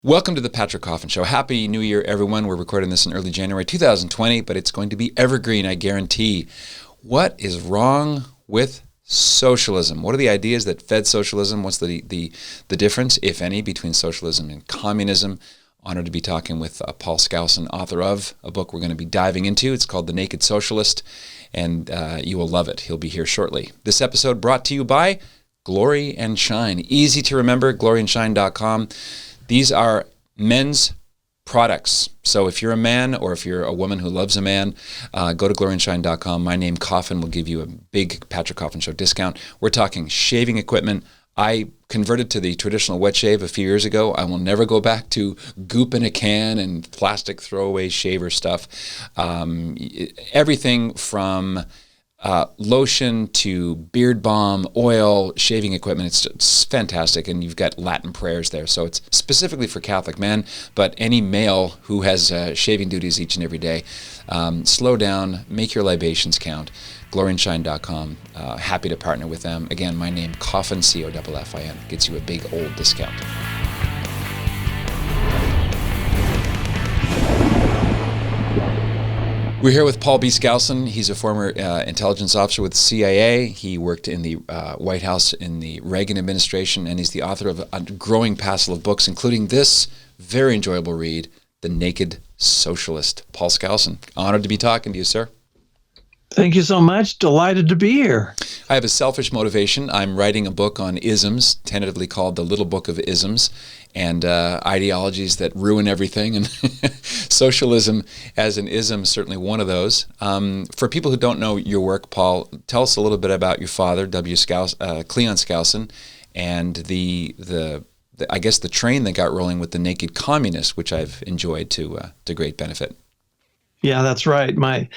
Welcome to the Patrick Coffin Show. Happy New Year, everyone. We're recording this in early January 2020, but it's going to be evergreen, I guarantee. What is wrong with socialism? What are the ideas that fed socialism? What's the difference, if any, between socialism and communism? Honored to be talking with Paul Skousen, author of a book we're going to be diving into. It's called The Naked Socialist, and you will love it. He'll be here shortly. This episode brought to you by Glory and Shine. Easy to remember, gloryandshine.com. These are men's products. So if you're a man or if you're a woman who loves a man, go to gloryandshine.com. My name, Coffin, will give you a big Patrick Coffin Show discount. We're talking shaving equipment. I converted to the traditional wet shave a few years ago. I will never go back to goop in a can and plastic throwaway shaver stuff. Everything from lotion to beard balm, oil, shaving equipment. It's fantastic, and you've got Latin prayers there. So it's specifically for Catholic men, but any male who has shaving duties each and every day, slow down, make your libations count. gloryandshine.com. Happy to partner with them. Again, my name, Coffin, C-O-F-F-I-N, gets you a big old discount. We're here with Paul B. Skousen. He's a former intelligence officer with the CIA. He worked in the White House in the Reagan administration, and he's the author of a growing passel of books, including this very enjoyable read, The Naked Socialist. Paul Skousen, honored to be talking to you, sir. Thank you so much. Delighted to be here. I have a selfish motivation. I'm writing a book on isms, tentatively called The Little Book of Isms, and ideologies that ruin everything. And socialism as an ism is certainly one of those. For people who don't know your work, Paul, tell us a little bit about your father, Cleon Skousen, and the I guess the train that got rolling with the Naked Communist, which I've enjoyed to great benefit. Yeah, that's right. My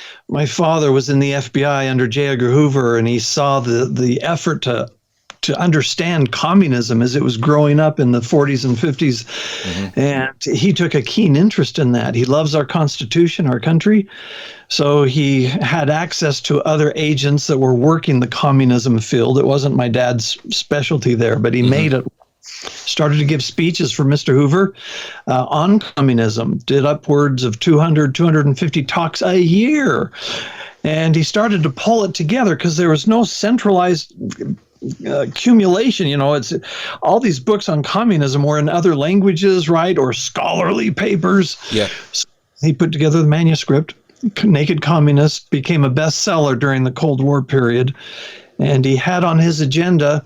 father was in the FBI under J. Edgar Hoover, and he saw the effort to understand communism as it was growing up in the 40s and 50s. Mm-hmm. And he took a keen interest in that. He loves our Constitution, our country. So he had access to other agents that were working the communism field. It wasn't my dad's specialty there, but he made it. Started to give speeches for Mr. Hoover on communism, did upwards of 250 talks a year. And he started to pull it together because there was no centralized accumulation. You know, it's all these books on communism were in other languages, right, or scholarly papers. Yeah. So he put together the manuscript. Naked Communist became a bestseller during the Cold War period. And he had on his agenda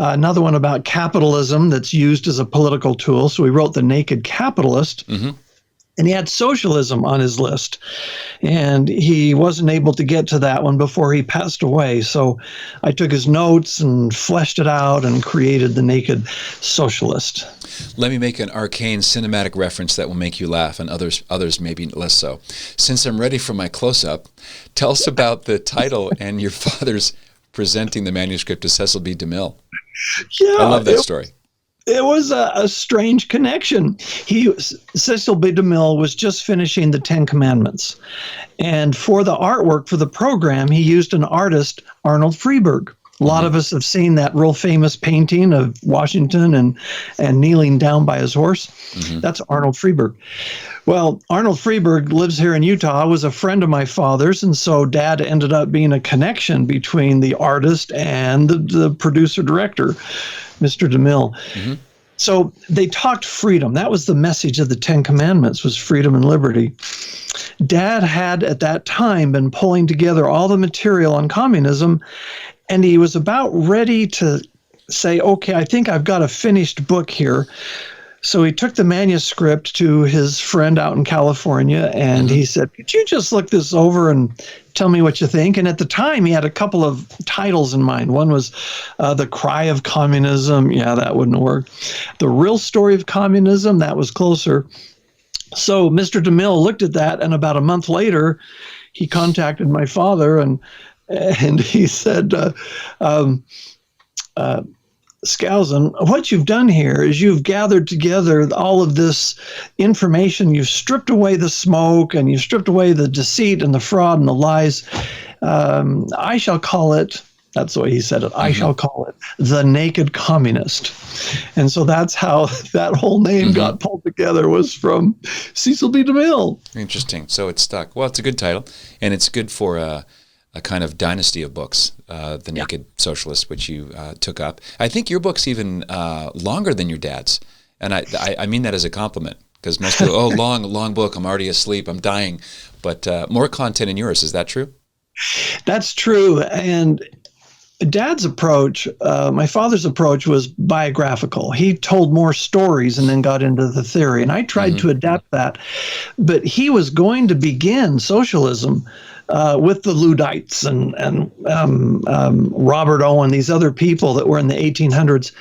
another one about capitalism that's used as a political tool. So he wrote The Naked Capitalist, and he had socialism on his list. And he wasn't able to get to that one before he passed away. So I took his notes and fleshed it out and created The Naked Socialist. Let me make an arcane cinematic reference that will make you laugh, and others maybe less so. Since I'm ready for my close-up, tell us about the title and your father's presenting the manuscript to Cecil B. DeMille. Yeah, I love that story. It was a strange connection. Cecil B. DeMille was just finishing the Ten Commandments. And for the artwork for the program, he used an artist, Arnold Freeberg. A lot of us have seen that real famous painting of Washington and kneeling down by his horse. That's Arnold Freeberg. Well, Arnold Freeberg lives here in Utah, was a friend of my father's, and so Dad ended up being a connection between the artist and the producer-director, Mr. DeMille. So they talked freedom. That was the message of the Ten Commandments, was freedom and liberty. Dad had, at that time, been pulling together all the material on communism, and he was about ready to say, okay, I think I've got a finished book here. So he took the manuscript to his friend out in California, and he said, could you just look this over and tell me what you think? And at the time, he had a couple of titles in mind. One was The Cry of Communism. Yeah, that wouldn't work. The Real Story of Communism. That was closer. So Mr. DeMille looked at that, and about a month later, he contacted my father, and he said, Skousen, what you've done here is you've gathered together all of this information. You've stripped away the smoke, and you've stripped away the deceit and the fraud and the lies. I shall call it That's the way he said it. I shall call it the naked communist. And so that's how that whole name got pulled together, was from Cecil B. DeMille. Interesting. So it stuck. Well, it's a good title, and it's good for a kind of dynasty of books, The Naked Socialist, which you took up. I think your book's even longer than your dad's, and I mean that as a compliment, because most people, long book, I'm already asleep, I'm dying, but more content in yours. Is that true? That's true. And Dad's approach, my father's approach, was biographical. He told more stories and then got into the theory. And I tried to adapt that. But he was going to begin socialism with the Luddites and Robert Owen, these other people that were in the 1800s.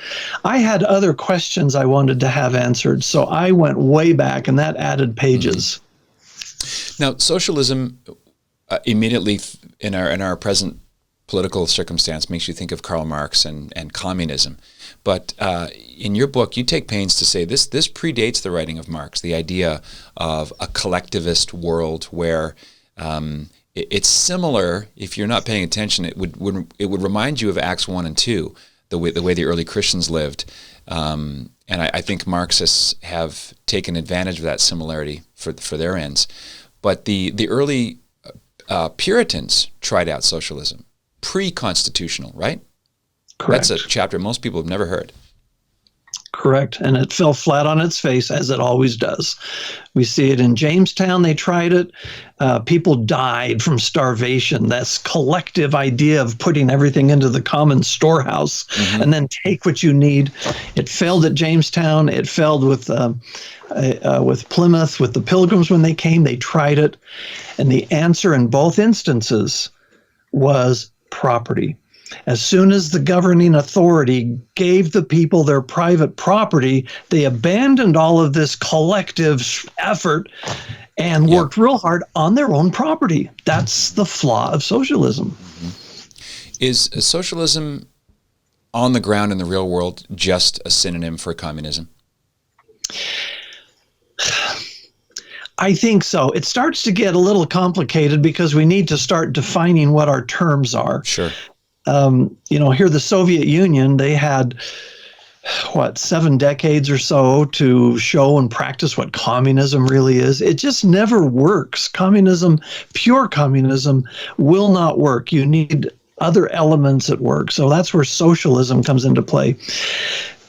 I had other questions I wanted to have answered. So I went way back, and that added pages. Now, socialism immediately in our present political circumstance makes you think of Karl Marx and communism. But in your book, you take pains to say this predates the writing of Marx, the idea of a collectivist world where it's similar. If you're not paying attention, it would remind you of Acts 1 and 2, the way the early Christians lived. And I think Marxists have taken advantage of that similarity for their ends. But the early Puritans tried out socialism. Pre-constitutional, right? Correct. That's a chapter most people have never heard. Correct. And it fell flat on its face, as it always does. We see it in Jamestown. They tried it. People died from starvation. That's collective idea of putting everything into the common storehouse and then take what you need. It failed at Jamestown. It failed with Plymouth, with the Pilgrims when they came. They tried it. And the answer in both instances was property. As soon as the governing authority gave the people their private property, they abandoned all of this collective effort and worked real hard on their own property. That's the flaw of socialism. Is socialism on the ground in the real world just a synonym for communism? I think so. It starts to get a little complicated because we need to start defining what our terms are. Sure. Here, the Soviet Union, they had, 7 decades or so to show and practice what communism really is. It just never works. Communism, pure communism, will not work. You need other elements at work. So that's where socialism comes into play.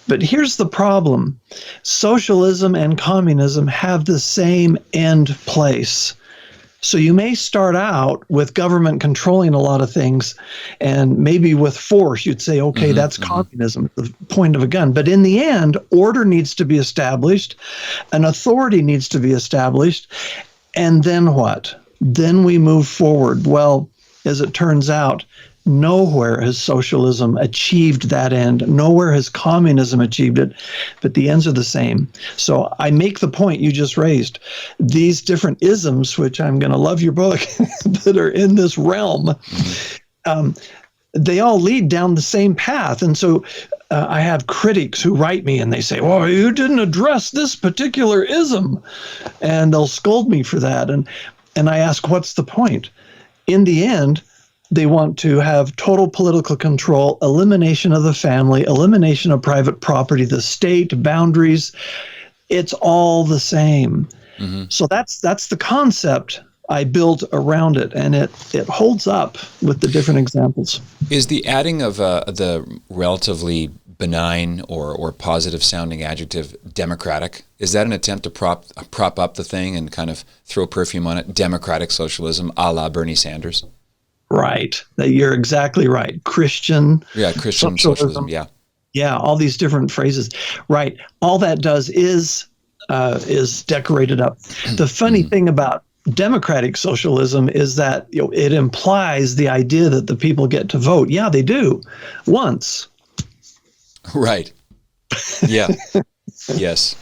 But here's the problem. Socialism and communism have the same end place. So you may start out with government controlling a lot of things, and maybe with force, you'd say, okay, that's communism, the point of a gun. But in the end, order needs to be established, an authority needs to be established, and then what? Then we move forward. Well, as it turns out, nowhere has socialism achieved that end. Nowhere has communism achieved it, but the ends are the same. So I make the point you just raised. These different isms, which I'm going to love your book, that are in this realm, they all lead down the same path. And so I have critics who write me and they say, well, you didn't address this particular ism. And they'll scold me for that. And I ask, what's the point? In the end, they want to have total political control, elimination of the family, elimination of private property, the state, boundaries. It's all the same. So that's the concept I built around it, and it holds up with the different examples. Is the adding of the relatively benign or positive sounding adjective democratic, is that an attempt to prop up the thing and kind of throw perfume on it? Democratic socialism, a la Bernie Sanders? Right. You're exactly right. Christian socialism. Yeah, all these different phrases. Right. All that does is decorate it up. The funny thing about democratic socialism is that it implies the idea that the people get to vote. Yeah, they do. Once. Right. Yeah. Yes.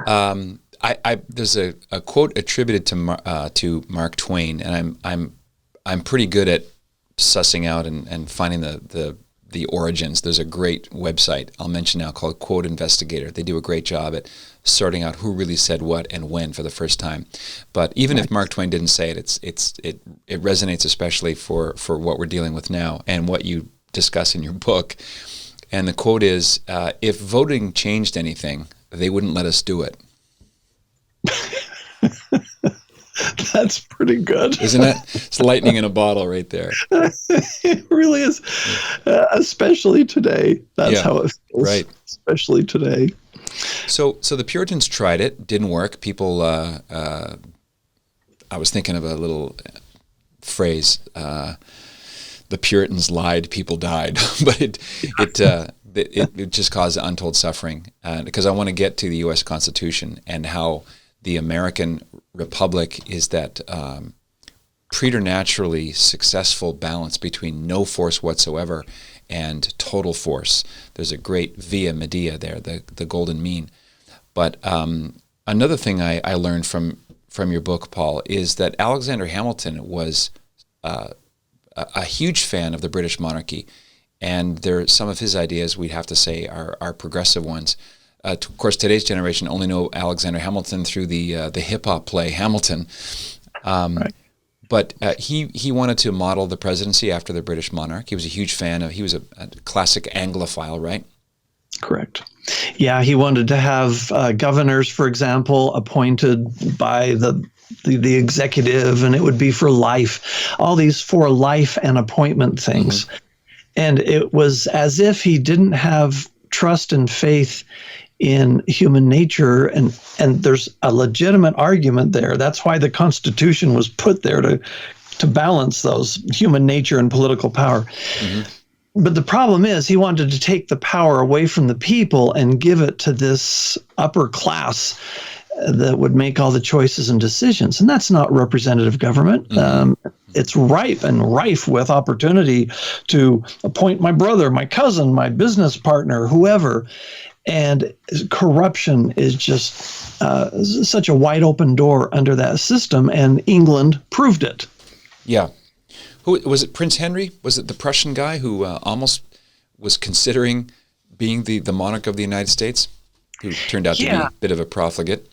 There's a quote attributed to Mark Twain, and I'm pretty good at sussing out and finding the the origins. There's a great website I'll mention now called Quote Investigator. They do a great job at sorting out who really said what and when for the first time. But even if Mark Twain didn't say it, it resonates especially for what we're dealing with now and what you discuss in your book. And the quote is, if voting changed anything, they wouldn't let us do it. That's pretty good. Isn't it? It's lightning in a bottle right there. It really is, especially today. That's how it feels, right. Especially today. So the Puritans tried it, didn't work. People, I was thinking of a little phrase, the Puritans lied, people died, but it just caused untold suffering. Because I want to get to the U.S. Constitution and how the American Republic is that preternaturally successful balance between no force whatsoever and total force. There's a great via media there, the golden mean. But another thing I learned from your book, Paul, is that Alexander Hamilton was a huge fan of the British monarchy, and some of his ideas, we'd have to say, are progressive ones. Of course, today's generation only know Alexander Hamilton through the hip-hop play Hamilton. Right. But he wanted to model the presidency after the British monarch. He was a huge fan of, he was a classic Anglophile, right? Correct. Yeah, he wanted to have governors, for example, appointed by the executive, and it would be for life. All these for life and appointment things. Mm-hmm. And it was as if he didn't have trust and faith in human nature, and there's a legitimate argument there. That's why the Constitution was put there to balance those human nature and political power. Mm-hmm. But the problem is he wanted to take the power away from the people and give it to this upper class that would make all the choices and decisions. And that's not representative government. Mm-hmm. It's ripe and rife with opportunity to appoint my brother, my cousin, my business partner, whoever. And corruption is just such a wide open door under that system, and England proved it. Yeah. Who was it? Prince Henry? Was it the Prussian guy who almost was considering being the monarch of the United States, who turned out to be a bit of a profligate?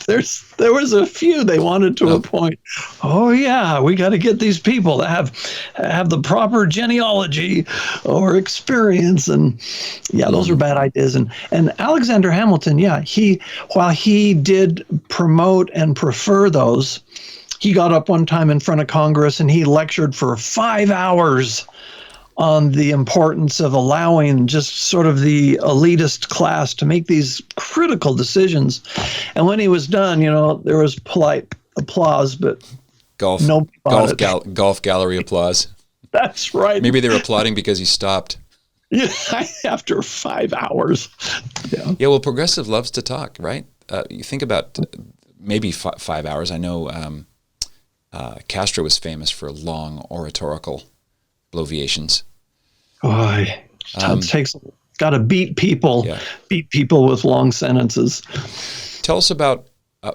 There was a few they wanted to appoint. Oh yeah, we got to get these people to have the proper genealogy or experience, and those are bad ideas. And Alexander Hamilton, while he did promote and prefer those, he got up one time in front of Congress and he lectured for 5 hours on the importance of allowing just sort of the elitist class to make these critical decisions. And when he was done, there was polite applause, but golf gallery applause. That's right. Maybe they were applauding because he stopped. Yeah, after 5 hours. Yeah, well, progressive loves to talk, right? You think about maybe 5 hours. I know Castro was famous for long oratorical bloviations. Oh, got to beat people with long sentences. Tell us about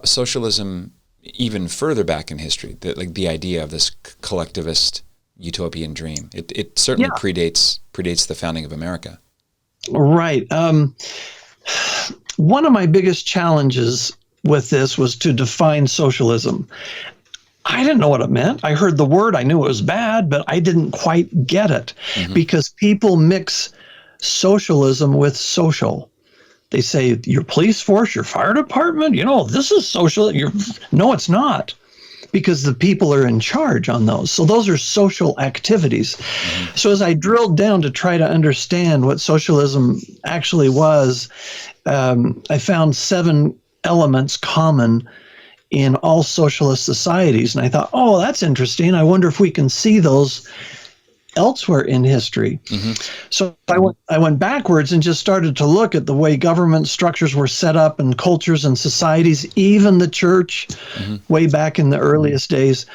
socialism even further back in history, the idea of this collectivist utopian dream. It certainly predates the founding of America. Right. One of my biggest challenges with this was to define socialism. I didn't know what it meant. I heard the word, I knew it was bad, but I didn't quite get it because people mix socialism with social. They say your police force, your fire department, this is social. No, it's not, because the people are in charge on those. So those are social activities. Mm-hmm. So as I drilled down to try to understand what socialism actually was, I found 7 elements common in all socialist societies. And I thought, that's interesting. I wonder if we can see those elsewhere in history. Mm-hmm. So I went backwards and just started to look at the way government structures were set up and cultures and societies, even the church, way back in the earliest days,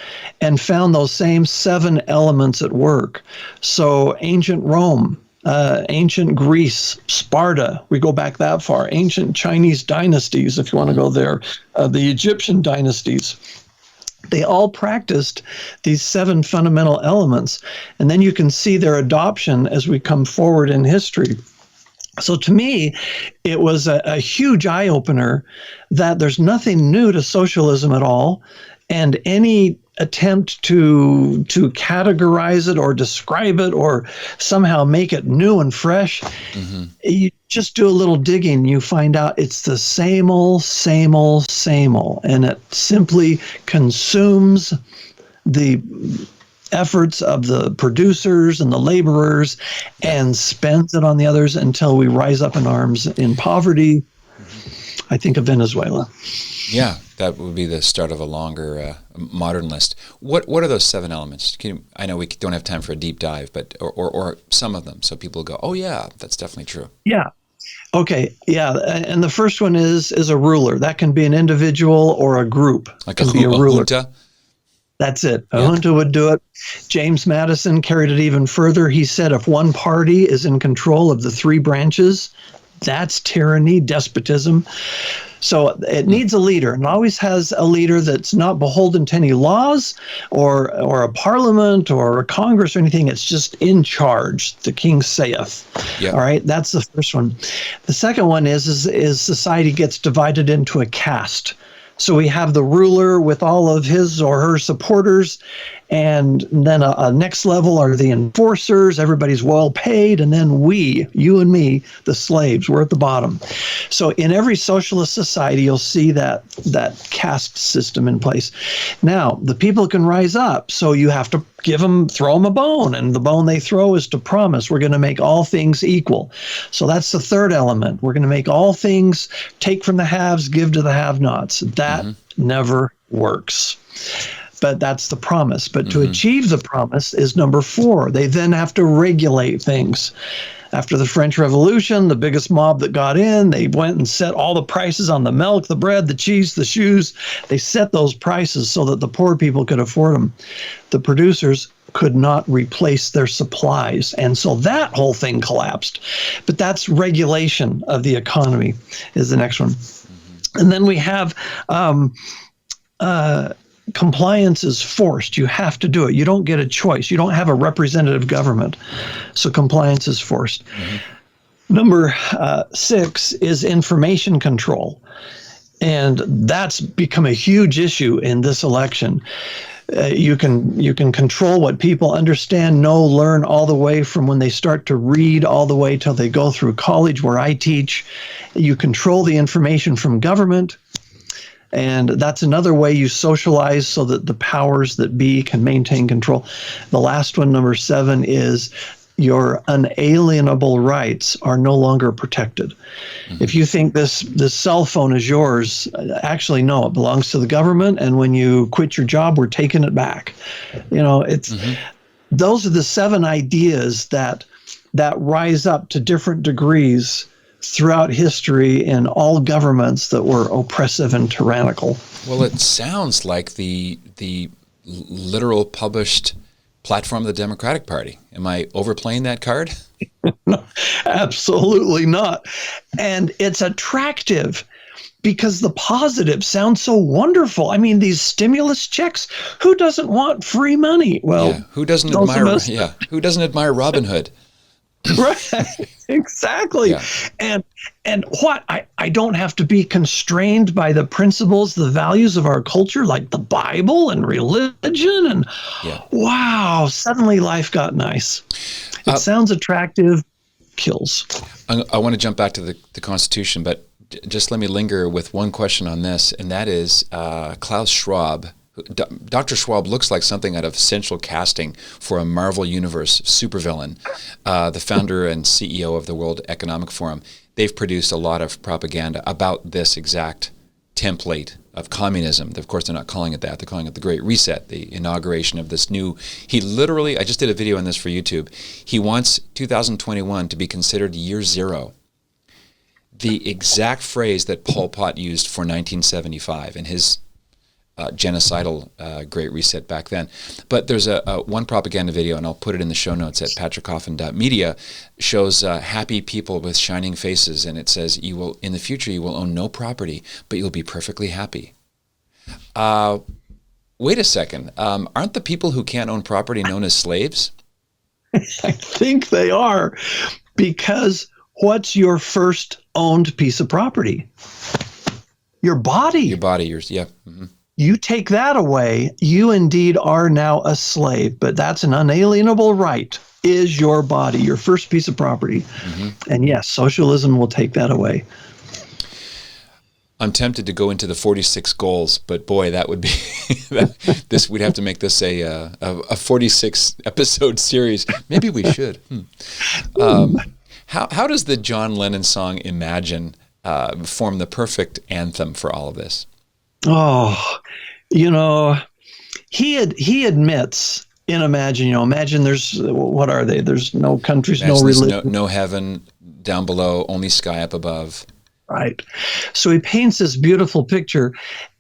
and found those same 7 elements at work. So ancient Rome, ancient Greece, Sparta, we go back that far, ancient Chinese dynasties, if you want to go there, the Egyptian dynasties, They all practiced these 7 fundamental elements, and then you can see their adoption as we come forward in history. So to me, it was a huge eye-opener that there's nothing new to socialism at all, and any attempt to categorize it or describe it or somehow make it new and fresh, you just do a little digging, you find out it's the same old, and it simply consumes the efforts of the producers and the laborers and spends it on the others until we rise up in arms in poverty. I think of Venezuela. Yeah, that would be the start of a longer modern list. What are those 7 elements? I know we don't have time for a deep dive, but or some of them, so people go, oh yeah, that's definitely true. Yeah. Okay. Yeah, and the first one is a ruler. That can be an individual or a group. Like a ruler. Junta? That's it. A junta would do it. James Madison carried it even further. He said if one party is in control of the 3 branches, that's tyranny, despotism. So it needs a leader, and always has a leader that's not beholden to any laws or a parliament or a Congress or anything. It's just in charge. The king saith. Yep. All right, that's the first one. The second one is society gets divided into a caste. So we have the ruler with all of his or her supporters, and then a next level are the enforcers. Everybody's well paid, and then we, you and me, the slaves, we're at the bottom. So in every socialist society, you'll see that caste system in place. Now, the people can rise up, so you have to throw them a bone, and the bone they throw is to promise we're going to make all things equal. So that's the third element. We're going to make all things, take from the haves, give to the have-nots. That never works. But that's the promise. But to achieve the promise is number 4. They then have to regulate things. After the French Revolution, the biggest mob that got in, they went and set all the prices on the milk, the bread, the cheese, the shoes. They set those prices so that the poor people could afford them. The producers could not replace their supplies. And so that whole thing collapsed. But that's regulation of the economy is the next one. And then we have compliance is forced. You have to do it. You don't get a choice. You don't have a representative government. So compliance is forced. Number 6 is information control. And that's become a huge issue in this election. You can control what people understand, know, learn all the way from when they start to read all the way till they go through college where I teach. You control the information from government. And that's another way you socialize so that the powers that be can maintain control. The last one, number 7, is your unalienable rights are no longer protected. If you think this cell phone is yours, actually, no, it belongs to the government. And when you quit your job, we're taking it back. It's those are the 7 ideas that rise up to different degrees throughout history in all governments that were oppressive and tyrannical. Well, it sounds like the literal published platform of the Democratic Party. Am I overplaying that card? No, absolutely not. And it's attractive because the positive sounds so wonderful. I mean, these stimulus checks, who doesn't want free money? Well, who doesn't admire Robin Hood? Right, exactly. Yeah. And what I don't have to be constrained by the principles, the values of our culture, like the Bible and religion, and wow, suddenly life got nice. It sounds attractive, kills. I want to jump back to the Constitution, but just let me linger with one question on this, and that is Klaus Schwab. Dr. Schwab looks like something out of central casting for a Marvel Universe supervillain, the founder and CEO of the World Economic Forum. They've produced a lot of propaganda about this exact template of communism. Of course, they're not calling it that. They're calling it the Great Reset, the inauguration of this new. He literally, I just did a video on this for YouTube. He wants 2021 to be considered year 0. The exact phrase that Pol Pot used for 1975 in his genocidal Great Reset back then. But there's a one propaganda video, and I'll put it in the show notes at patrickcoffin.media, shows happy people with shining faces, and it says, in the future you will own no property, but you'll be perfectly happy. Wait a second. Aren't the people who can't own property known as slaves? I think they are, because what's your first owned piece of property? Your body. Your body, yours, yeah. Mm-hmm. You take that away, you indeed are now a slave, but that's an unalienable right, is your body, your first piece of property. Mm-hmm. And yes, socialism will take that away. I'm tempted to go into the 46 goals, but boy, that would be this. We'd have to make this a 46 episode series. Maybe we should. How does the John Lennon song "Imagine" form the perfect anthem for all of this? Oh, he admits in Imagine. Imagine there's, what are they? There's no countries, Imagine no religion, no heaven down below, only sky up above. Right. So he paints this beautiful picture,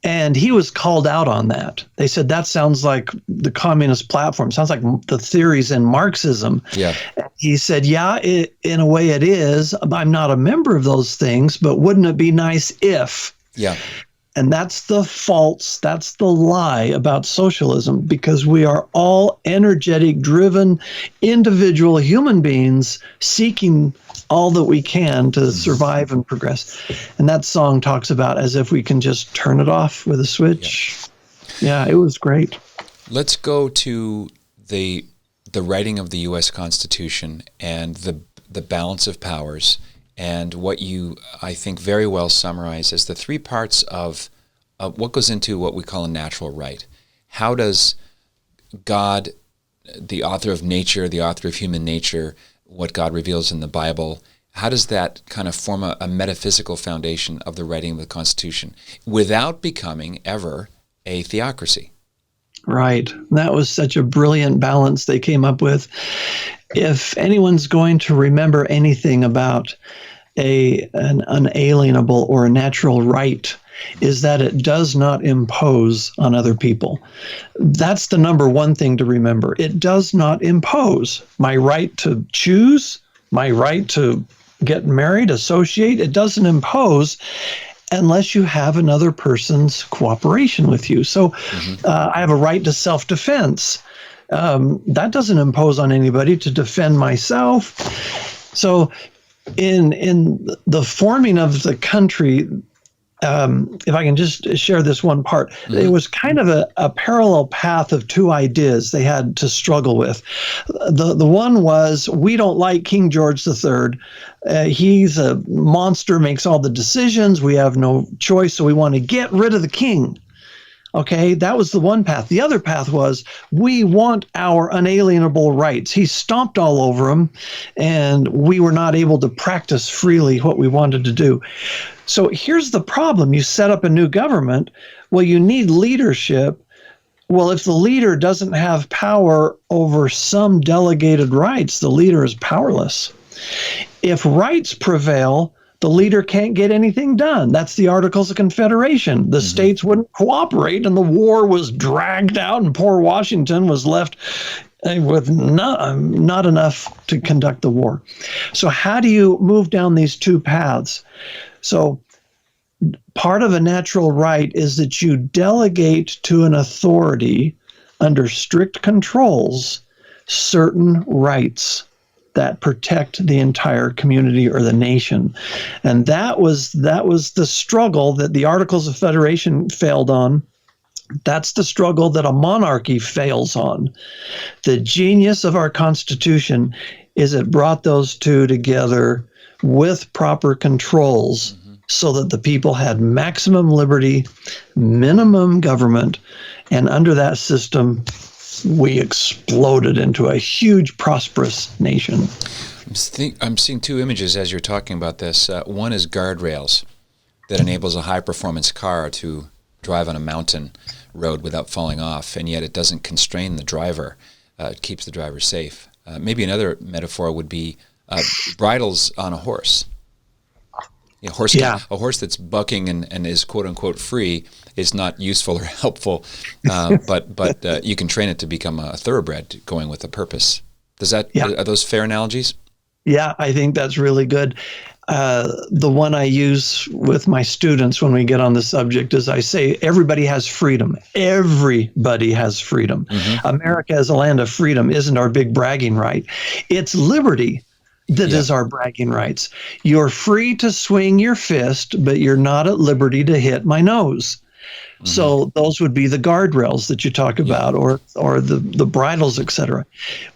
and he was called out on that. They said, that sounds like the communist platform. Sounds like the theories in Marxism. Yeah. He said, yeah, in a way it is. I'm not a member of those things, but wouldn't it be nice if? Yeah. And that's the lie about socialism, because we are all energetic, driven, individual human beings seeking all that we can to survive and progress. And that song talks about as if we can just turn it off with a switch. Yeah, it was great. Let's go to the writing of the U.S. Constitution and the balance of powers, and what you, I think, very well summarize as the three parts of what goes into what we call a natural right. How does God, the author of nature, the author of human nature, what God reveals in the Bible, how does that kind of form a metaphysical foundation of the writing of the Constitution without becoming ever a theocracy? Right. That was such a brilliant balance they came up with. If anyone's going to remember anything about an unalienable or a natural right, is that it does not impose on other people. That's the number one thing to remember. It does not impose. My right to choose, my right to get married, associate, it doesn't impose unless you have another person's cooperation with you. So I have a right to self-defense. That doesn't impose on anybody to defend myself. So in the forming of the country, if I can just share this one part, it was kind of a parallel path of two ideas they had to struggle with. The one was, we don't like King George III. He's a monster, makes all the decisions. We have no choice, so we want to get rid of the king. Okay, that was the one path. The other path was, we want our unalienable rights. He stomped all over them, and we were not able to practice freely what we wanted to do. So here's the problem. You set up a new government. Well, you need leadership. Well, if the leader doesn't have power over some delegated rights, the leader is powerless. If rights prevail, the leader can't get anything done. That's the Articles of Confederation. The states wouldn't cooperate, and the war was dragged out, and poor Washington was left with not enough to conduct the war. So how do you move down these two paths? So part of a natural right is that you delegate to an authority under strict controls certain rights that protect the entire community or the nation. And that was the struggle that the Articles of Federation failed on. That's the struggle that a monarchy fails on. The genius of our Constitution is it brought those two together with proper controls so that the people had maximum liberty, minimum government, and under that system, we exploded into a huge, prosperous nation. I'm seeing two images as you're talking about this. One is guardrails that enables a high-performance car to drive on a mountain road without falling off, and yet it doesn't constrain the driver. It keeps the driver safe. Maybe another metaphor would be bridles on a horse. A horse that's bucking and is quote-unquote free is not useful or helpful, but you can train it to become a thoroughbred going with a purpose. Are those fair analogies? Yeah, I think that's really good. The one I use with my students when we get on the subject is I say, everybody has freedom. Everybody has freedom. America as a land of freedom isn't our big bragging right. It's liberty that is our bragging rights. You're free to swing your fist, but you're not at liberty to hit my nose. So those would be the guardrails that you talk about, or the bridles, et cetera.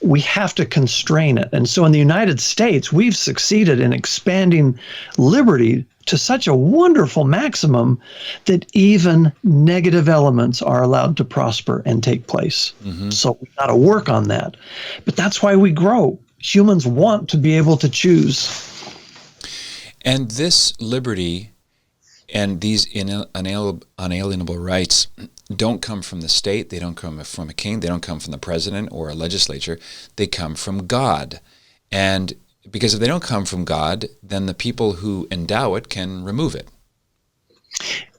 We have to constrain it. And so in the United States, we've succeeded in expanding liberty to such a wonderful maximum that even negative elements are allowed to prosper and take place. So we've got to work on that. But that's why we grow. Humans want to be able to choose. And this liberty and these unalienable rights don't come from the state, they don't come from a king, they don't come from the president or a legislature, they come from God. And because if they don't come from God, then the people who endow it can remove it.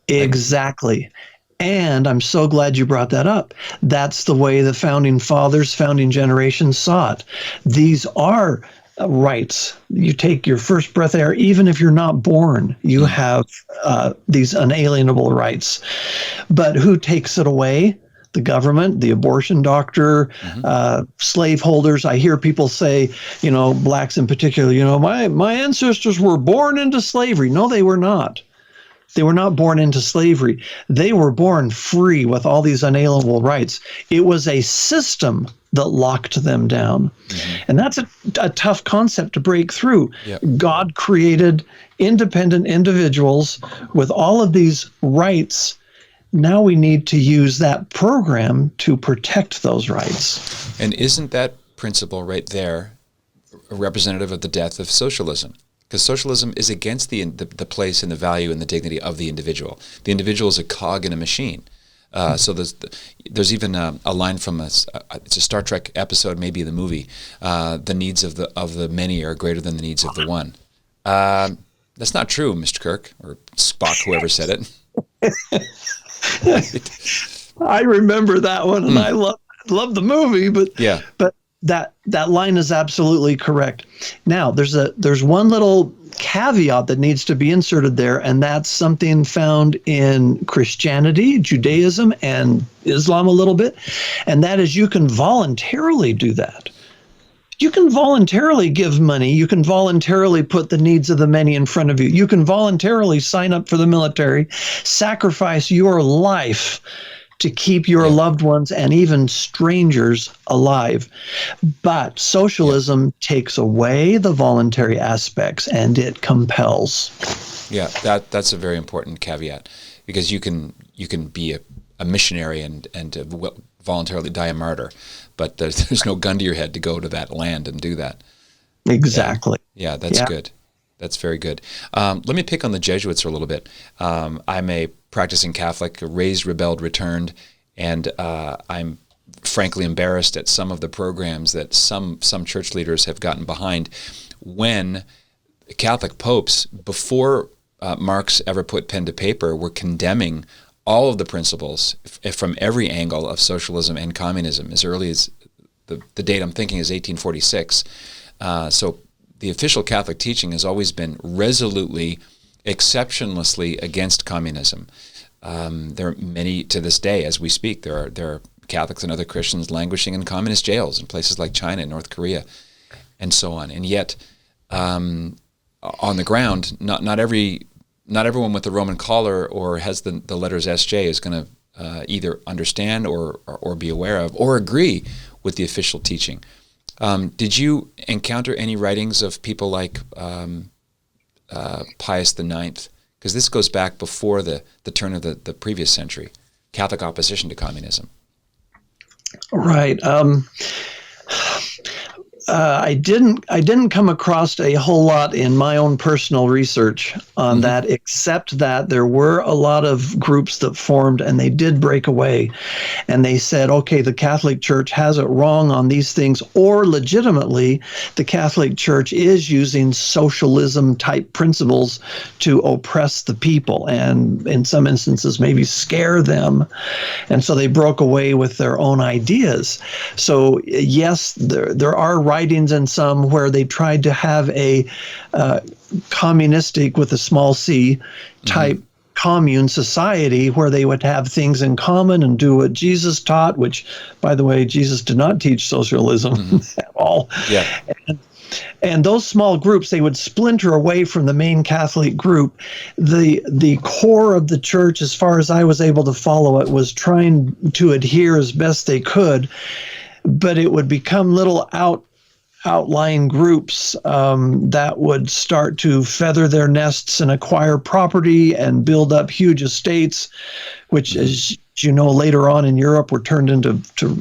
Exactly. And I'm so glad you brought that up. That's the way the founding fathers, founding generations saw it. These are rights. You take your first breath of air, even if you're not born, you have these unalienable rights. But who takes it away? The government, the abortion doctor, slaveholders. I hear people say, blacks in particular, my ancestors were born into slavery. No, they were not. They were not born into slavery. They were born free with all these unalienable rights. It was a system that locked them down. And that's a tough concept to break through. God created independent individuals with all of these rights. Now we need to use that program to protect those rights. And isn't that principle right there a representative of the death of socialism? Because socialism is against the place and the value and the dignity of the individual. The individual is a cog in a machine. So there's even a line from it's a Star Trek episode, maybe the movie. The needs of the many are greater than the needs of the one. That's not true, Mr. Kirk or Spock, whoever said it. I remember that one, and I love the movie, but that line is absolutely correct. Now, there's one little caveat that needs to be inserted there, and that's something found in Christianity, Judaism, and Islam a little bit, and that is you can voluntarily do that. You can voluntarily give money. You can voluntarily put the needs of the many in front of you. You can voluntarily sign up for the military, sacrifice your life to keep your loved ones and even strangers alive. But socialism takes away the voluntary aspects and it compels. Yeah, that's a very important caveat, because you can be a missionary and voluntarily die a martyr, but there's no gun to your head to go to that land and do that. Exactly. Yeah, that's good. That's very good. Let me pick on the Jesuits for a little bit. I'm a practicing Catholic, raised, rebelled, returned, and I'm frankly embarrassed at some of the programs that some church leaders have gotten behind when Catholic popes, before Marx ever put pen to paper, were condemning all of the principles from every angle of socialism and communism as early as the date I'm thinking is 1846. So the official Catholic teaching has always been resolutely, exceptionlessly against communism. There are many to this day, as we speak. There are Catholics and other Christians languishing in communist jails in places like China and North Korea, and so on. And yet, on the ground, not everyone with the Roman collar or has the letters SJ is going to either understand or be aware of or agree with the official teaching. Did you encounter any writings of people like Pius IX? Because this goes back before the turn of the previous century, Catholic opposition to communism. Right. I didn't come across a whole lot in my own personal research on that, except that there were a lot of groups that formed and they did break away, and they said, okay, the Catholic Church has it wrong on these things, or legitimately the Catholic Church is using socialism type principles to oppress the people and in some instances maybe scare them. And so they broke away with their own ideas. So yes, there are writings in some where they tried to have a communistic with a small c type commune society where they would have things in common and do what Jesus taught, which, by the way, Jesus did not teach socialism at all. Yeah. And those small groups, they would splinter away from the main Catholic group. The core of the church, as far as I was able to follow it, was trying to adhere as best they could, but it would become little outlying groups that would start to feather their nests and acquire property and build up huge estates, which, as you know, later on in Europe were turned into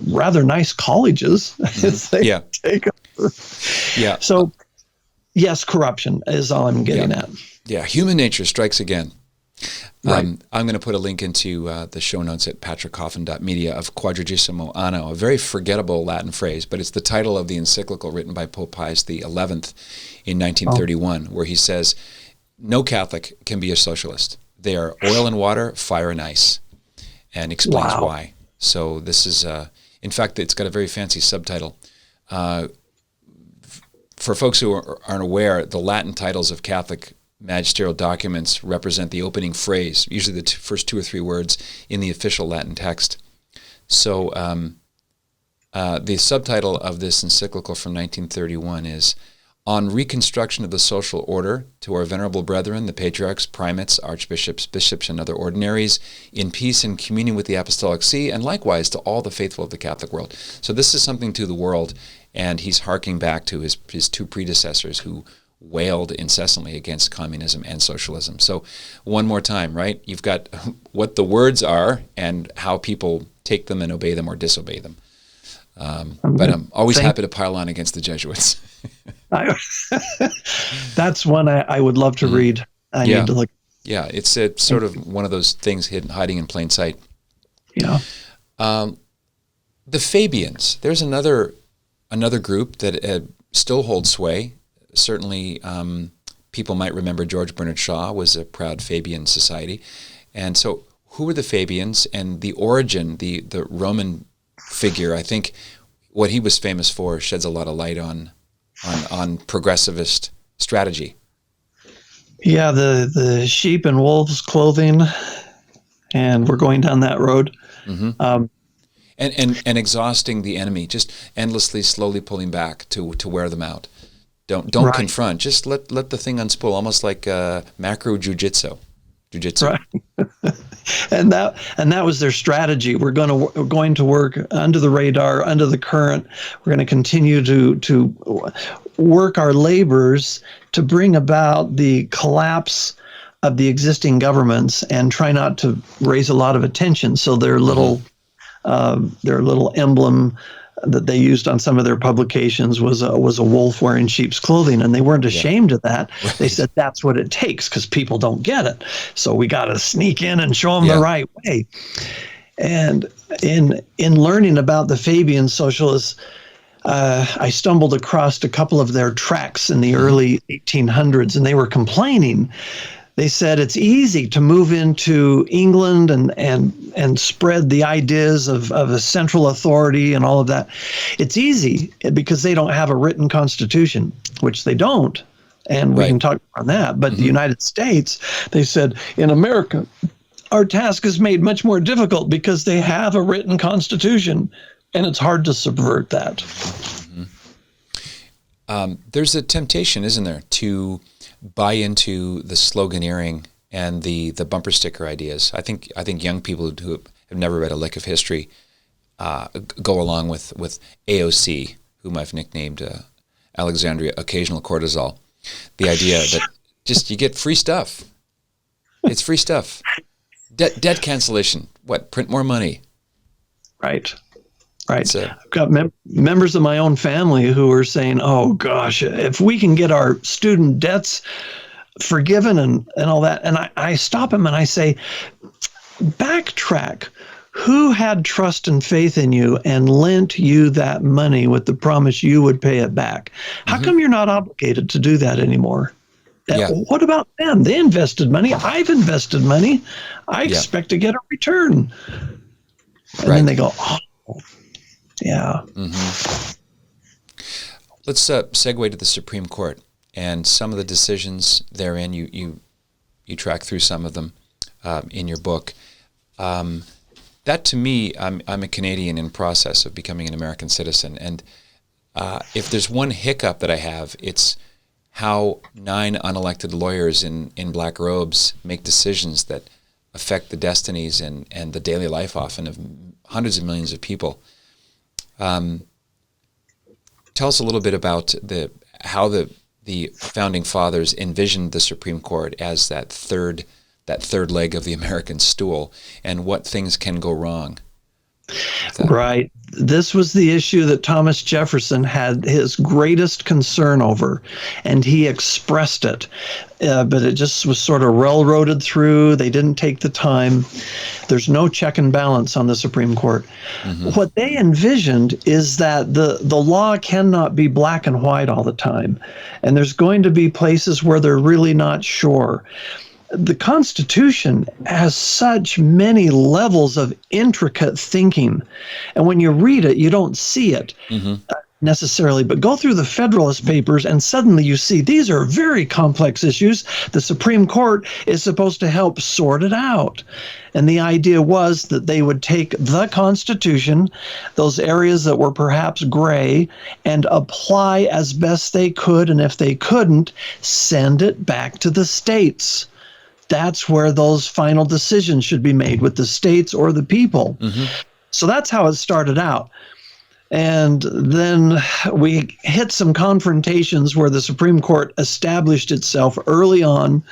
rather nice colleges as they take over. Yeah. So, yes, corruption is all I'm getting at. Yeah, human nature strikes again. Right. I'm going to put a link into the show notes at patrickcoffin.media of Quadragesimo Anno, a very forgettable Latin phrase, but it's the title of the encyclical written by Pope Pius XI in 1931, where he says, no Catholic can be a socialist. They are oil and water, fire and ice, and explains why. So this is, in fact, it's got a very fancy subtitle. For folks who aren't aware, the Latin titles of Catholic magisterial documents represent the opening phrase, usually the first 2 or 3 words in the official Latin text. So the subtitle of this encyclical from 1931 is On Reconstruction of the Social Order to our venerable brethren, the patriarchs, primates, archbishops, bishops, and other ordinaries, in peace and communion with the Apostolic See, and likewise to all the faithful of the Catholic world. So this is something to the world, and he's harking back to his 2 predecessors who wailed incessantly against communism and socialism. So one more time, right? You've got what the words are and how people take them and obey them or disobey them. But I'm always happy to pile on against the Jesuits. That's one I would love to read. I need to look. Yeah, it's sort of one of those things hiding in plain sight. Yeah. The Fabians, there's another group that still holds sway. Certainly, people might remember George Bernard Shaw was a proud Fabian society. And so who were the Fabians, and the origin, the Roman figure, I think what he was famous for sheds a lot of light on progressivist strategy. Yeah, the sheep and wolves clothing, and we're going down that road. And exhausting the enemy, just endlessly, slowly pulling back to wear them out. Don't confront. Just let the thing unspool, almost like macro jujitsu. Right. and that was their strategy. We're going to work under the radar, under the current. We're going to continue to work our labors to bring about the collapse of the existing governments and try not to raise a lot of attention. So their little emblem that they used on some of their publications was a wolf wearing sheep's clothing, and they weren't ashamed of that. Right. They said that's what it takes because people don't get it. So we got to sneak in and show them the right way. And in learning about the Fabian socialists, I stumbled across a couple of their tracts in the early 1800s, and they were complaining. They said it's easy to move into England and spread the ideas of a central authority and all of that. It's easy because they don't have a written constitution, which they don't. And we can talk on that. But the United States, they said, in America, our task is made much more difficult because they have a written constitution, and it's hard to subvert that. There's a temptation, isn't there, to buy into the sloganeering and the bumper sticker ideas. I think young people who have never read a lick of history go along with AOC, whom I've nicknamed Alexandria Occasional Cortisol. The idea that just you get free stuff. It's free stuff. Debt cancellation. What? Print more money. Right. I've got members of my own family who are saying, oh, gosh, if we can get our student debts forgiven and all that. And I stop them and I say, backtrack. Who had trust and faith in you and lent you that money with the promise you would pay it back? How come you're not obligated to do that anymore? What about them? They invested money. I've invested money. I expect to get a return. And then they go, oh. Yeah. Let's segue to the Supreme Court and some of the decisions therein. You track through some of them in your book. That to me, I'm a Canadian in process of becoming an American citizen, and if there's one hiccup that I have, it's how 9 unelected lawyers in black robes make decisions that affect the destinies and the daily life often of hundreds of millions of people. Tell us a little bit about how the founding fathers envisioned the Supreme Court as that third leg of the American stool, and what things can go wrong. Right. This was the issue that Thomas Jefferson had his greatest concern over, and he expressed it. But it just was sort of railroaded through. They didn't take the time. There's no check and balance on the Supreme Court. Mm-hmm. What they envisioned is that the law cannot be black and white all the time, and there's going to be places where they're really not sure. The Constitution has such many levels of intricate thinking, and when you read it, you don't see it necessarily, but go through the Federalist Papers and suddenly you see these are very complex issues. The Supreme Court is supposed to help sort it out. And the idea was that they would take the Constitution, those areas that were perhaps gray, and apply as best they could, and if they couldn't, send it back to the states. That's where those final decisions should be made, with the states or the people. Mm-hmm. So that's how it started out. And then we hit some confrontations where the Supreme Court established itself early on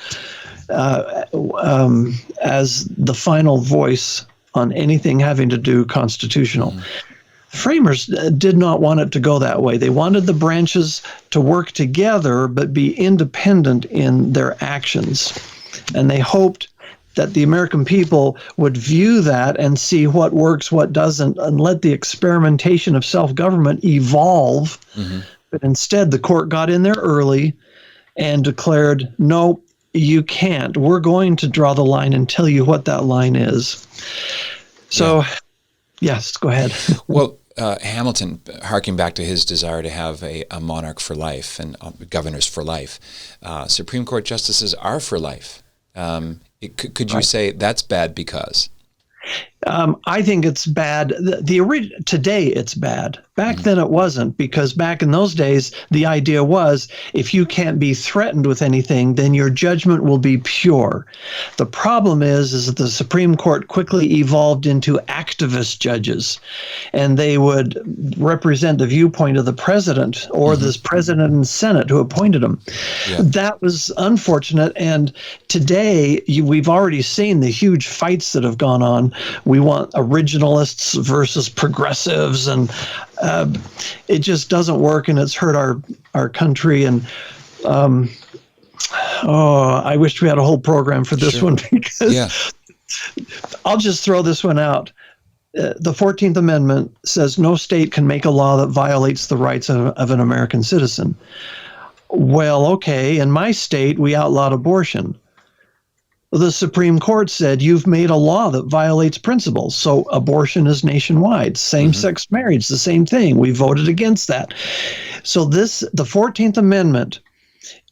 as the final voice on anything having to do constitutional. Mm-hmm. Framers did not want it to go that way. They wanted the branches to work together but be independent in their actions. And they hoped that the American people would view that and see what works, what doesn't, and let the experimentation of self-government evolve. Mm-hmm. But instead, the court got in there early and declared, no, you can't. We're going to draw the line and tell you what that line is. So, yes, go ahead. Well, Hamilton, harking back to his desire to have a monarch for life and governors for life, Supreme Court justices are for life. Could you say that's bad because? I think it's bad. Today it's bad. Back then it wasn't, because back in those days, the idea was if you can't be threatened with anything, then your judgment will be pure. The problem is that the Supreme Court quickly evolved into activist judges, and they would represent the viewpoint of the president or the president and Senate who appointed them. Yeah. That was unfortunate, and today we've already seen the huge fights that have gone on. We want originalists versus progressives, and it just doesn't work, and it's hurt our country. And I wish we had a whole program for this one, because I'll just throw this one out. The 14th Amendment says no state can make a law that violates the rights of an American citizen. Well, okay, in my state, we outlawed abortion. The Supreme Court said you've made a law that violates principles, so abortion is nationwide. Same-sex marriage, the same thing. We voted against that. So the 14th Amendment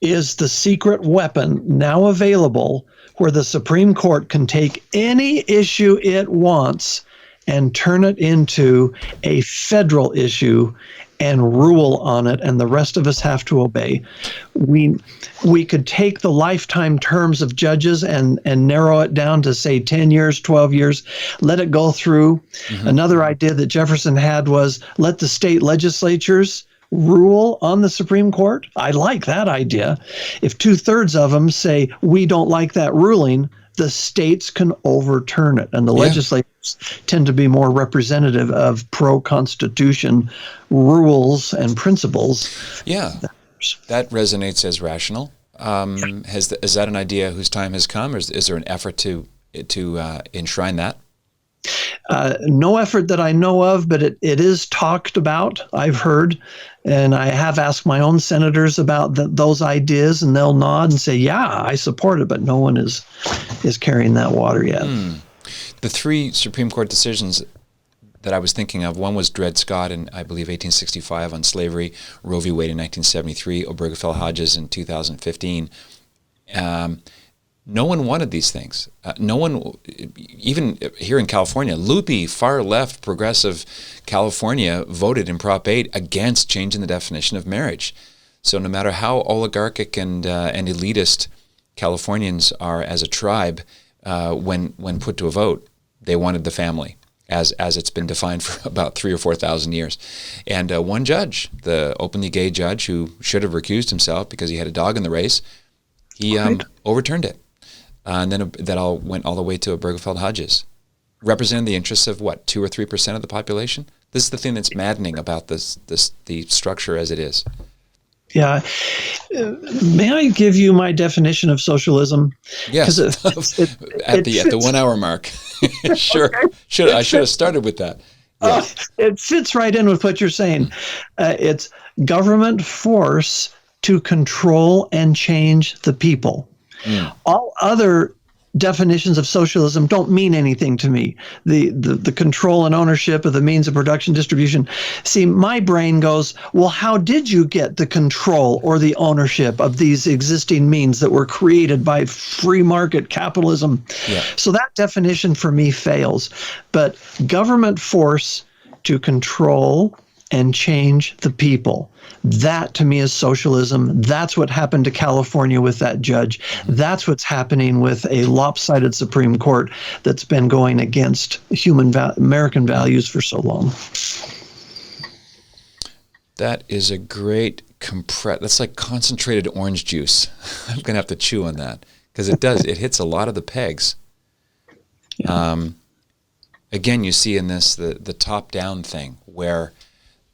is the secret weapon now available where the Supreme Court can take any issue it wants and turn it into a federal issue and rule on it, and the rest of us have to obey. We could take the lifetime terms of judges and narrow it down to, say, 10 years, 12 years, let it go through. Another idea that Jefferson had was let the state legislatures rule on the Supreme Court. I like that idea. If 2/3 of them say, we don't like that ruling, the states can overturn it, and the legislators tend to be more representative of pro-Constitution rules and principles. Yeah, that resonates as rational. Is that an idea whose time has come, or is there an effort to enshrine that? No effort that I know of, but it is talked about, I've heard, and I have asked my own senators about those ideas, and they'll nod and say, yeah, I support it, but no one is carrying that water yet. The 3 Supreme Court decisions, that I was thinking of. One was Dred Scott in, I believe, 1865 on slavery, Roe v. Wade in 1973, Obergefell Hodges in 2015. No one wanted these things. No one, even here in California, loopy, far-left, progressive California voted in Prop 8 against changing the definition of marriage. So no matter how oligarchic and elitist Californians are as a tribe, when put to a vote, they wanted the family as it's been defined for about 3,000 or 4,000 years. And one judge, the openly gay judge who should have recused himself because he had a dog in the race, he overturned it. And then that all went all the way to Obergefell Hodges, representing the interests of, 2 or 3% of the population? This is the thing that's maddening about the structure as it is. Yeah. May I give you my definition of socialism? Yes, at the 1 hour mark. Sure. Okay. I should have started with that. Yeah. It fits right in with what you're saying. It's government force to control and change the people. All other definitions of socialism don't mean anything to me. The control and ownership of the means of production, distribution. See, my brain goes, well, how did you get the control or the ownership of these existing means that were created by free market capitalism? Yeah. So that definition for me fails. But government force to control and change the people. That to me is socialism. That's what happened to California with that judge. That's what's happening with a lopsided Supreme Court that's been going against American values for so long. That is a great that's like concentrated orange juice. I'm going to have to chew on that because it does. It hits a lot of the pegs. Yeah. Again, you see in this the top-down thing where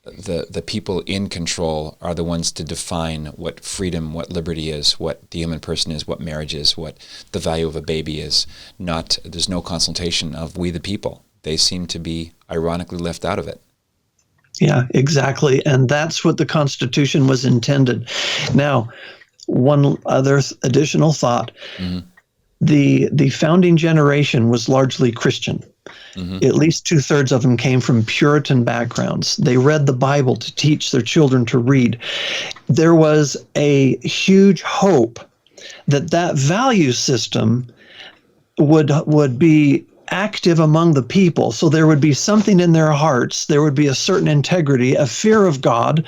the people in control are the ones to define what freedom, what liberty is, what the human person is, what marriage is, what the value of a baby is. There's no consultation of we the people. They seem to be ironically left out of it. Yeah, exactly. And that's what the Constitution was intended. Now, one other additional thought. Mm-hmm. The founding generation was largely Christian. Mm-hmm. At least 2/3 of them came from Puritan backgrounds. They read the Bible to teach their children to read. There was a huge hope that value system would be active among the people. So there would be something in their hearts. There would be a certain integrity, a fear of God,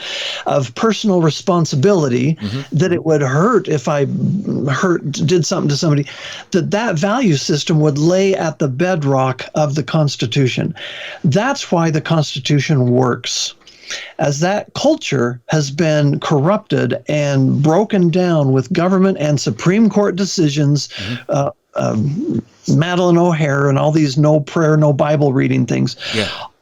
of personal responsibility, that it would hurt if I did something to somebody, that value system would lay at the bedrock of the Constitution. That's why the Constitution works. As that culture has been corrupted and broken down with government and Supreme Court decisions, Madeleine O'Hare and all these no prayer, no Bible reading things,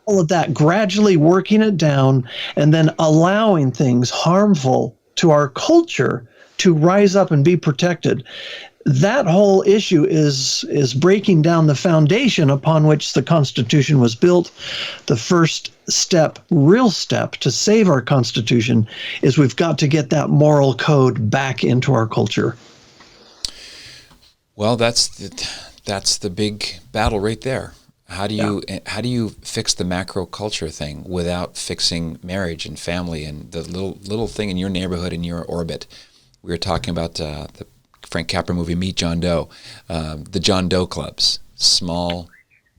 all of that gradually working it down and then allowing things harmful to our culture to rise up and be protected. That whole issue is breaking down the foundation upon which the Constitution was built. The first step, real step to save our Constitution is we've got to get that moral code back into our culture. Well, that's the big battle right there. How do you fix the macro culture thing without fixing marriage and family and the little thing in your neighborhood, in your orbit? We were talking about the Frank Capra movie Meet John Doe, the John Doe clubs, small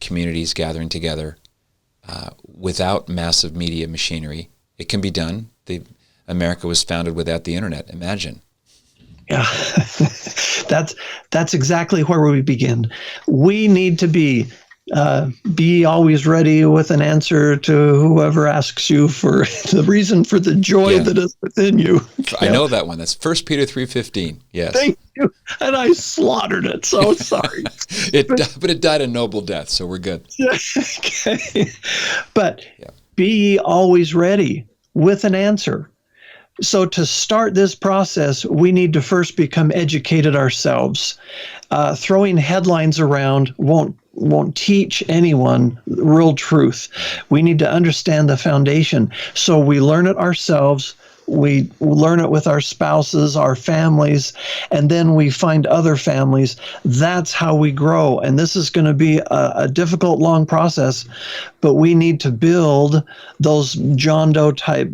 communities gathering together without massive media machinery. It can be done. America was founded without the internet. Imagine. Yeah, that's exactly where we begin. We need to be always ready with an answer to whoever asks you for the reason for the joy that is within you. I know that one. That's 1 Peter 3:15. Yes. Thank you. And I slaughtered it, so sorry. But it died a noble death, so we're good. Okay. But be always ready with an answer. So to start this process, we need to first become educated ourselves. Throwing headlines around won't teach anyone real truth. We need to understand the foundation. So we learn it ourselves. we learn it with our spouses, our families, and then we find other families. That's how we grow. And this is going to be a difficult, long process, but we need to build those John Doe type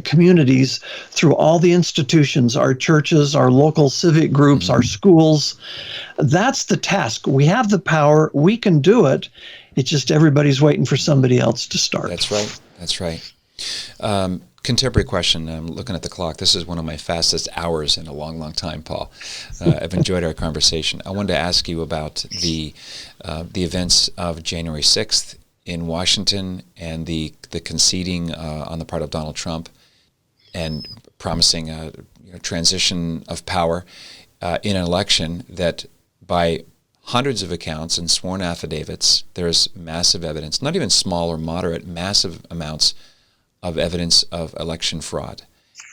communities through all the institutions, our churches, our local civic groups, our schools. That's the task. We have the power. We can do it. It's just everybody's waiting for somebody else to start. That's right. That's right. Contemporary question. I'm looking at the clock. This is one of my fastest hours in a long, long time, Paul. I've enjoyed our conversation. I wanted to ask you about the events of January 6th in Washington and the conceding on the part of Donald Trump and promising a transition of power in an election that, by hundreds of accounts and sworn affidavits, there's massive evidence, not even small or moderate, massive amounts of evidence of election fraud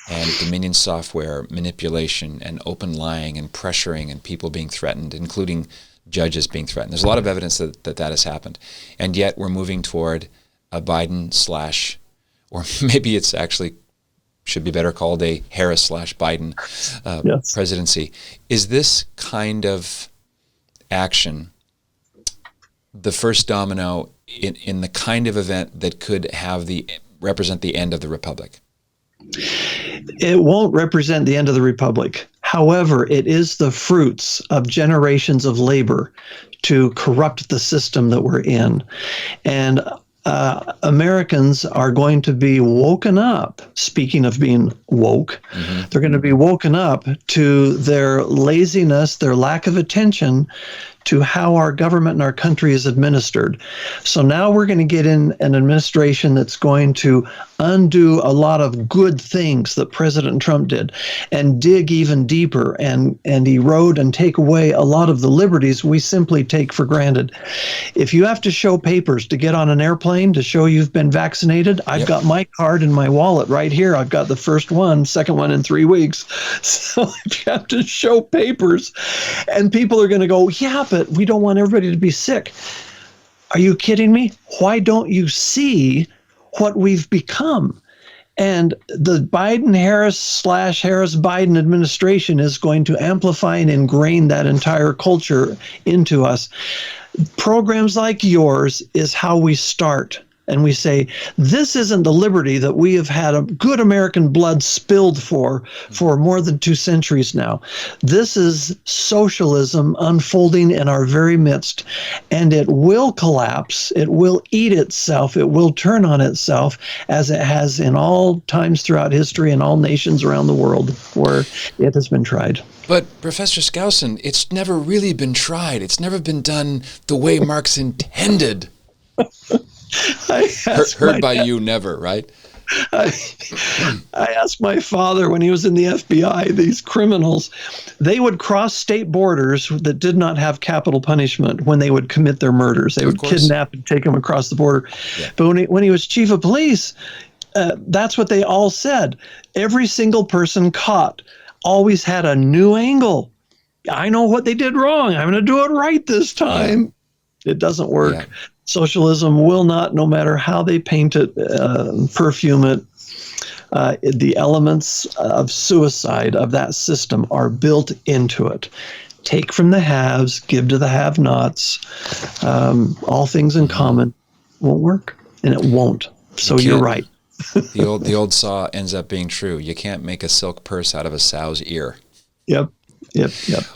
and Dominion software manipulation and open lying and pressuring and people being threatened, including judges being threatened. There's a lot of evidence that has happened. And yet we're moving toward a Biden slash, or maybe it's actually should be better called a Harris/Biden Yes. presidency. Is this kind of action the first domino in the kind of event that could represent the end of the republic? It won't represent the end of the republic. However, it is the fruits of generations of labor to corrupt the system that we're in. And Americans are going to be woken up. Speaking of being woke, they're going to be woken up to their laziness, their lack of attention to how our government and our country is administered. So now we're going to get in an administration that's going to undo a lot of good things that President Trump did and dig even deeper and erode and take away a lot of the liberties we simply take for granted. If you have to show papers to get on an airplane to show you've been vaccinated, I've got my card in my wallet right here. I've got the first one, second one in 3 weeks. So if you have to show papers, and people are going to go, yeah, but we don't want everybody to be sick. Are you kidding me? Why don't you see what we've become? And the Biden-Harris/Harris-Biden administration is going to amplify and ingrain that entire culture into us. Programs like yours is how we start. And we say, this isn't the liberty that we have had a good American blood spilled for more than 2 centuries now. This is socialism unfolding in our very midst, and it will collapse. It will eat itself. It will turn on itself, as it has in all times throughout history and all nations around the world where it has been tried. But Professor Skousen, it's never really been tried. It's never been done the way Marx intended. Heard by you, never, right? I asked my father when he was in the FBI, these criminals, they would cross state borders that did not have capital punishment when they would commit their murders. They would kidnap and take them across the border. Yeah. But when he was chief of police, that's what they all said. Every single person caught always had a new angle. I know what they did wrong. I'm going to do it right this time. Yeah. It doesn't work. Yeah. Socialism will not, no matter how they paint it, perfume it, the elements of suicide of that system are built into it. Take from the haves, give to the have-nots, all things in common won't work, and it won't. So you're right. the old saw ends up being true. You can't make a silk purse out of a sow's ear. Yep.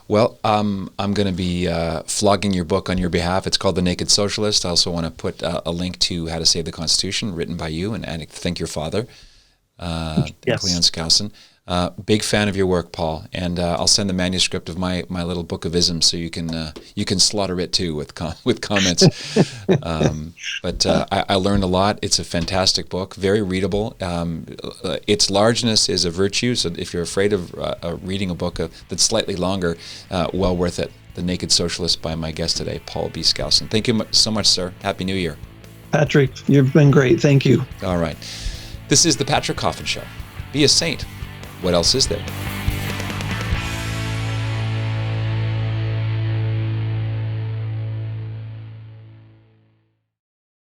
Well, I'm going to be flogging your book on your behalf. It's called The Naked Socialist. I also want to put a link to How to Save the Constitution, written by you, and thank your father, Cleon Skousen. Big fan of your work, Paul, and I'll send the manuscript of my little book of isms so you can slaughter it too with comments. But I learned a lot. It's a fantastic book, very readable. Its largeness is a virtue, so if you're afraid of reading a book that's slightly longer, well worth it. The Naked Socialist by my guest today, Paul B. Skousen. Thank you so much, sir. Happy New Year. Patrick, you've been great. Thank you. All right. This is The Patrick Coffin Show. Be a saint. What else is there?